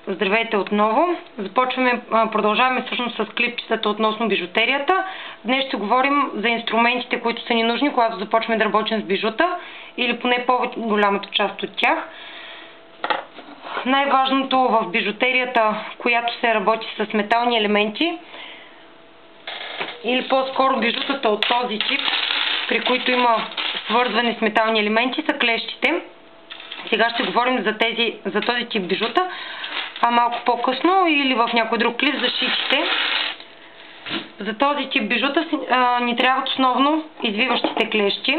Здравейте отново! Продължаваме всъщност с клипчетата относно бижутерията. Днес ще говорим за инструментите, които са ни нужни, когато започваме да работим с бижута, или поне по-голямата част от тях. Най-важното в бижутерията, която се работи с метални елементи, или по-скоро бижутата от този тип, при които има свързване с метални елементи, са клещите. Сега ще говорим за този тип бижута, а малко по-късно или в някой друг клип за шитите. За този тип бижута ни трябват основно извиващите клещи.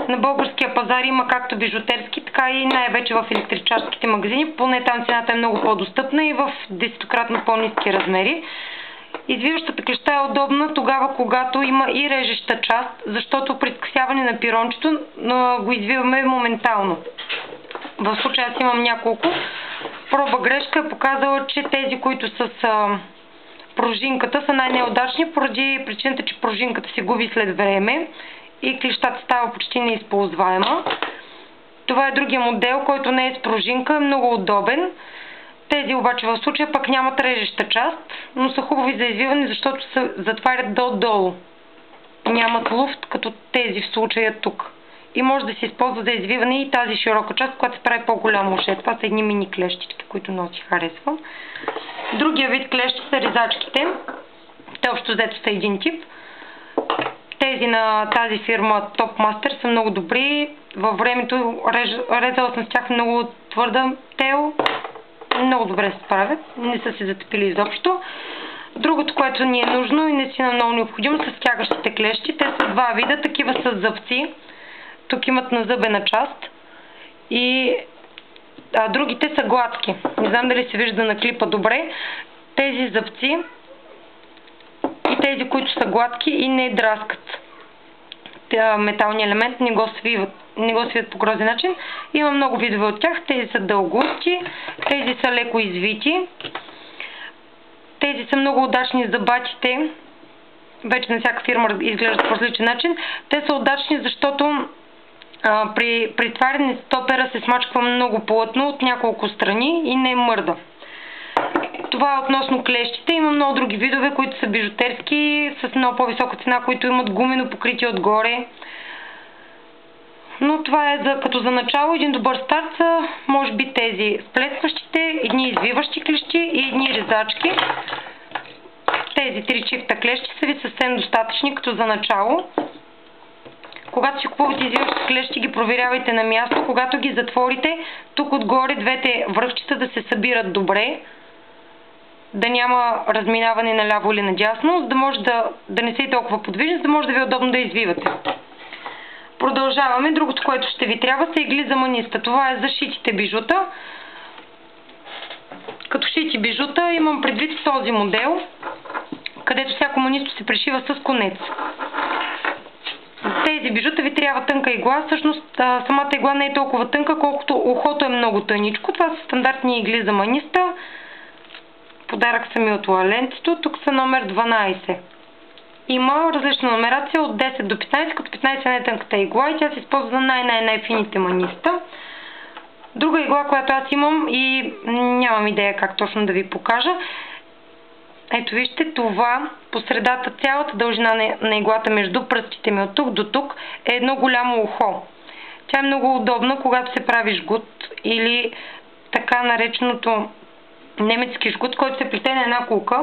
На българския пазар има както бижутерски, така и най-вече в електричарските магазини. Поне там цената е много по-достъпна и в 10-кратно по-ниски размери. Извиващата клеща е удобна тогава, когато има и режеща част, защото при скъсяване на пирончето го извиваме моментално. В случая аз имам няколко. Проба грешка е показала, че тези, които с пружинката, са най-неудачни, поради причината, че пружинката се губи след време и клещата става почти неизползваема. Това е другия модел, който не е с пружинка, е много удобен. Тези обаче в случая пък нямат режеща част, но са хубави за извиване, защото се затварят долу. Нямат луфт, като тези в случая тук. И може да се използва за извиване и тази широка част, която се прави по-голямо уше. Това са едни мини клещички, които много си харесвам. Другия вид клещи са резачките. Те общо взето са един тип. Тези на тази фирма Top Master са много добри. Във времето резала съм с тях много твърда тел. Много добре се справят, не са се затъпили изобщо. Другото, което ни е нужно и наистина много необходимо, са стягащите клещи. Те са два вида, такива с зъбци. Тук имат назъбена част. А другите са гладки. Не знам дали се вижда на клипа добре. Тези зъбци и тези, които са гладки и не драскат металния елемент, не го свиват по грози начин. Има много видове от тях. Тези са дългусти, тези са леко извити. Тези са много удачни за батите. Вече на всяка фирма изглеждат по различен начин. Те са удачни, защото при тваряне стопера се смачква много плътно от няколко страни и не мърда. Това е относно клещите. Има много други видове, които са бижутерски, с много по-висока цена, които имат гумено покритие отгоре. Но това е като за начало един добър старт са, може би, тези сплетващите, едни извиващи клещи и едни резачки. Тези 3 чифта клещи са ви съвсем достатъчни като за начало. Когато си купувате извиващи клещи, ги проверявайте на място. Когато ги затворите, тук отгоре двете връхчета да се събират добре, да няма разминаване наляво или надясно, за да може да не се толкова подвижни, за да може да ви е удобно да извивате. Продължаваме. Другото, което ще ви трябва, са игли за маниста. Това е за шитите бижута. Като шити бижута имам предвид този модел, където всяко манисто се пришива с конец. За тези бижута ви трябва тънка игла. Всъщност самата игла не е толкова тънка, колкото ухото е много тъничко. Това са стандартни игли за маниста. Подарък са ми от Лалентито. Тук са номер 12. Има различна номерация от 10 до 15, като 15 е най-тънката игла и тя се използва за най-фините маниста. Друга игла, която аз имам и нямам идея как точно да ви покажа. Ето вижте, това по средата, цялата дължина на иглата между пръстите ми от тук до тук е едно голямо ухо. Тя е много удобна, когато се прави жгут или така нареченото немецки жгут, който се плете на една кулка.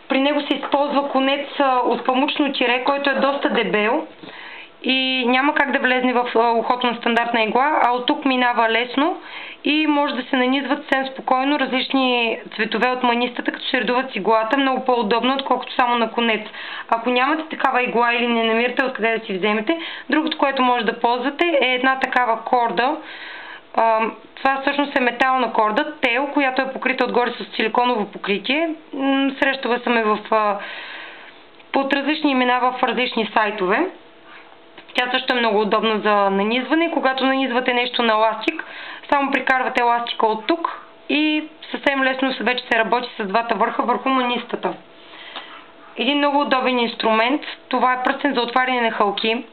При него се използва конец от памучно тире, който е доста дебел и няма как да влезне в ухото на стандартна игла, а от тук минава лесно и може да се нанизват съвсем спокойно различни цветове от манистата, като се редуват с иглата, много по-удобно, отколкото само на конец. Ако нямате такава игла или не намирате откъде да си вземете, другото, което може да ползвате, е една такава корда. Това всъщност е метална корда, тел, която е покрита отгоре с силиконово покритие. Срещала съм я под различни имена в различни сайтове. Тя също е много удобна за нанизване. Когато нанизвате нещо на ластик, само прикарвате ластика от тук и съвсем лесно вече се работи с двата върха върху манистата. Един много удобен инструмент. Това е пръстен за отваряне на хълки.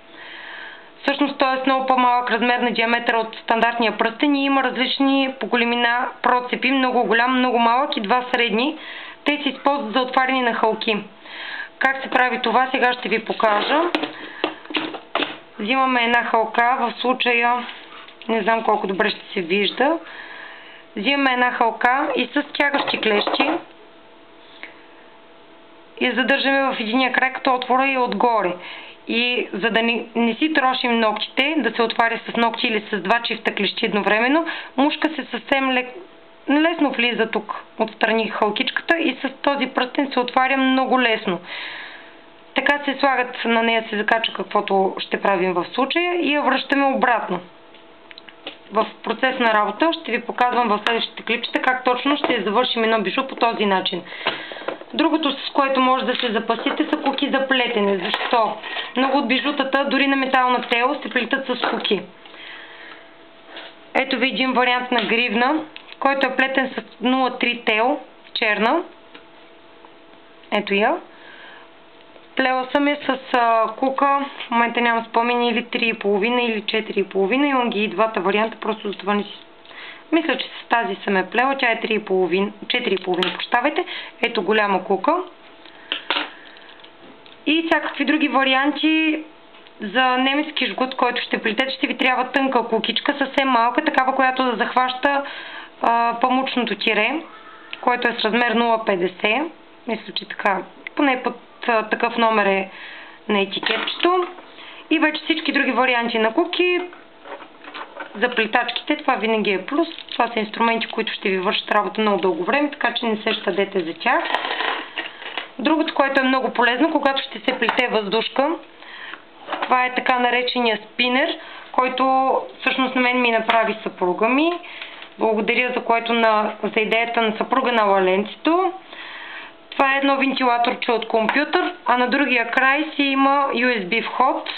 Всъщност той е с много по-малък размер на диаметър от стандартния пръстен и има различни по големина процепи, много голям, много малък и два средни. Те се използват за отваряне на хълки. Как се прави това, сега ще ви покажа. Взимаме една хълка, в случая не знам колко добре ще се вижда. Взимаме една хълка и с тягащи клещи и задържаме в единия край, като отвора и отгоре. И за да не си трошим ногтите, да се отваря с ногти или с два чифта клещи едновременно, мушка се съвсем лесно влиза тук отстрани хълкичката и с този пръстен се отваря много лесно. Така се слагат, на нея се закача каквото ще правим в случая и я връщаме обратно. В процес на работа ще ви показвам в следващите клипчета как точно ще завършим едно бижу по този начин. Другото, с което може да се запасите, са куки за плетене. Защо? Много от бижутата, дори на метална тел, се плетат с куки. Ето ви един вариант на гривна, който е плетен с 0,3 тел, черна. Ето я. Плела съм я с кука, в момента нямам спомен, или 3,5 или 4,5. Имам ги и двата варианта, просто за това не си... Мисля, че с тази съм е плела, тя е 4,5, прощавайте. Ето голяма кука. И всякакви други варианти за немски жгут, който ще плетете, ще ви трябва тънка кукичка, съвсем малка, такава, която да захваща памучното тире, което е с размер 0,50. Мисля, че така, поне под такъв номер е на етикетчето. И вече всички други варианти на куки за плетачките, това винаги е плюс. Това са инструменти, които ще ви вършат работа много дълго време, така че не се щадете за тях. Другото, което е много полезно, когато ще се плете въздушка, това е така наречения спинер, който всъщност на мен ми направи съпруга ми. Благодаря за идеята на съпруга на лаленцето. Това е едно вентилаторче от компютър, а на другия край си има USB вход.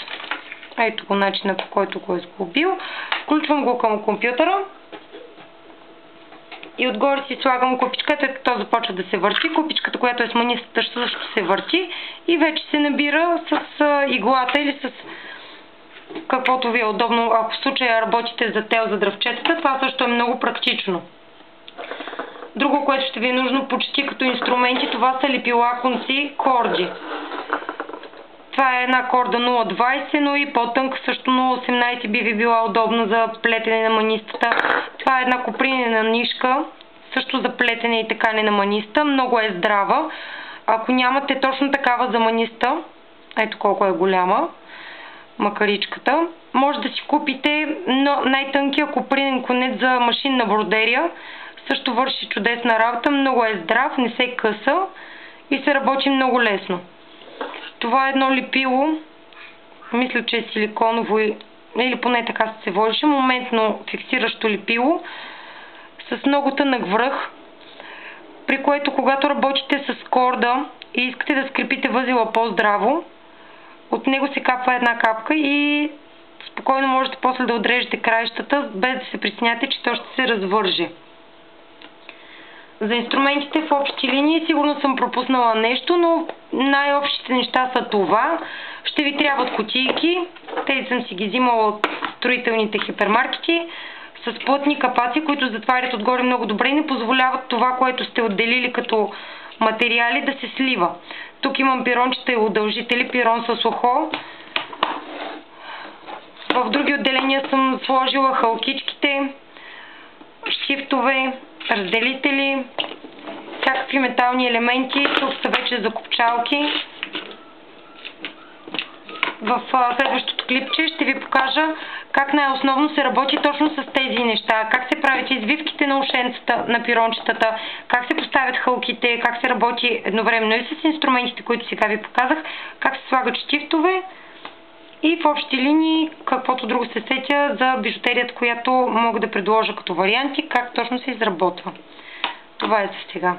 Ето го начина, по който го е сглобил. Включвам го към компютъра и отгоре си слагам купичката, то започва да се върти. Купичката, която е с манистата, също се върти и вече се набира с иглата или с каквото ви е удобно. Ако в случая работите за тел за дръвчетата, това също е много практично. Друго, което ще ви е нужно почти като инструменти, това са лепилаконци корди. Това е една корда 0,20, но и по-тънка, също 0,18 би ви била удобна за плетене на манистата. Това е една копринена нишка, също за плетене и такане на маниста. Много е здрава. Ако нямате точно такава за маниста, ето колко е голяма макаричката, може да си купите най-тънкия копринен конец за машинна бродерия. Също върши чудесна работа, много е здрав, не се къса и се работи много лесно. Това е едно лепило, мисля, че е силиконово или поне така се водеше, моментно фиксиращо лепило с много тънък връх, при което когато работите с корда и искате да скрепите възела по-здраво, от него се капва една капка и спокойно можете после да отрежете краищата, без да се притесняте, че то ще се развърже. За инструментите в общи линии сигурно съм пропуснала нещо, но най-общите неща са това. Ще ви трябват кутийки. Тези съм си ги взимала от строителните хипермаркети с плътни капаци, които затварят отгоре много добре и не позволяват това, което сте отделили като материали, да се слива. Тук имам пирончета и удължители, пирон с ухо. В други отделения съм сложила хълкичките, шифтове, разделители, всякакви метални елементи. Тук са вече закопчалки. В следващото клипче ще ви покажа как най-основно се работи точно с тези неща. Как се правят извивките на ушенцата, на пирончетата, как се поставят хълките, как се работи едновременно и с инструментите, които сега ви показах, как се слагат щифтове и в общи линии каквото друго се сетя за бижутерията, която мога да предложа като варианти, как точно се изработва. Това е за сега.